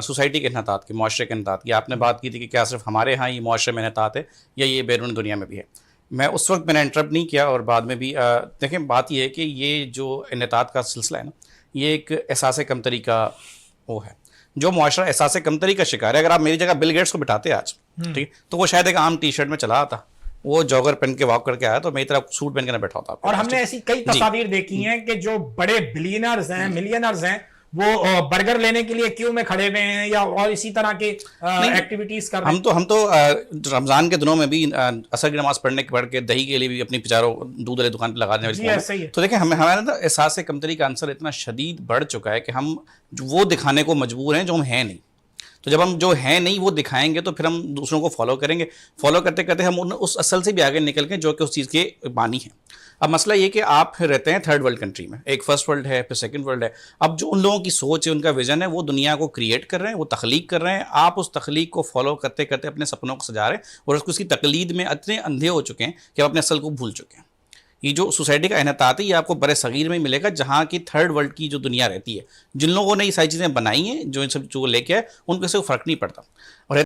Society کے انحطاط کی، معاشرے کے انحطاط کی آپ نے بات کی تھی کہ کیا صرف ہمارے ہاں یہ معاشرے میں انحطاط ہے یا یہ بیرون دنیا میں بھی ہے. میں اس وقت میں نے انٹرپٹ نہیں کیا اور بعد میں بھی دیکھیں بات یہ ہے کہ یہ جو انحطاط کا سلسلہ ہے نا یہ ایک احساس کمتری کا وہ ہے. جو معاشرہ احساس کمتری کا شکار ہے، اگر آپ میری جگہ بل گیٹس کو بٹھاتے آج ٹھیک تو وہ شاید ایک عام ٹی شرٹ میں چلا آتا، وہ جاگر پہن کے واک کر کے آیا تو میری طرح سوٹ پہن کے نہ بیٹھا ہوتا. اور ہم نے ایسی کئی تصاویر دیکھی ہیں کہ جو بڑے بلینرز ہیں، ملینرز ہیں، وہ برگر لینے کے لیے کیوں میں کھڑے ہوئے ہیں یا اور اسی طرح کے ایکٹیویٹیز کر رہے ہیں. ہم تو رمضان کے دنوں میں بھی عصر کی نماز پڑھنے کے پڑھ کے دہی کے لیے بھی اپنی پچاروں دودھ والے دکان پہ لگا دیں. تو دیکھیں ہمارا نا احساس کمتری کا عنصر اتنا شدید بڑھ چکا ہے کہ ہم وہ دکھانے کو مجبور ہیں جو ہم ہیں نہیں. تو جب ہم جو ہیں نہیں وہ دکھائیں گے تو پھر ہم دوسروں کو فالو کریں گے، فالو کرتے کرتے ہم اس اصل سے بھی آگے نکل کے جو کہ اس چیز کے بانی ہیں. اب مسئلہ یہ کہ آپ رہتے ہیں تھرڈ ورلڈ کنٹری میں، ایک فرسٹ ورلڈ ہے پھر سیکنڈ ورلڈ ہے. اب جو ان لوگوں کی سوچ ہے، ان کا ویژن ہے، وہ دنیا کو کریٹ کر رہے ہیں، وہ تخلیق کر رہے ہیں. آپ اس تخلیق کو فالو کرتے کرتے اپنے سپنوں کو سجا رہے ہیں اور اس کی تقلید میں اتنے اندھے ہو چکے ہیں کہ آپ اپنے اصل کو بھول چکے ہیں. یہ جو سوسائٹی کا انحطاط ہے یہ آپ کو برے صغیر میں ملے گا جہاں کی تھرڈ ورلڈ کی جو دنیا رہتی ہے. جن لوگوں نے یہ ساری چیزیں بنائی ہیں، جو ان سب جو لے کے آئے ان کو سے فرق نہیں پڑتا. اور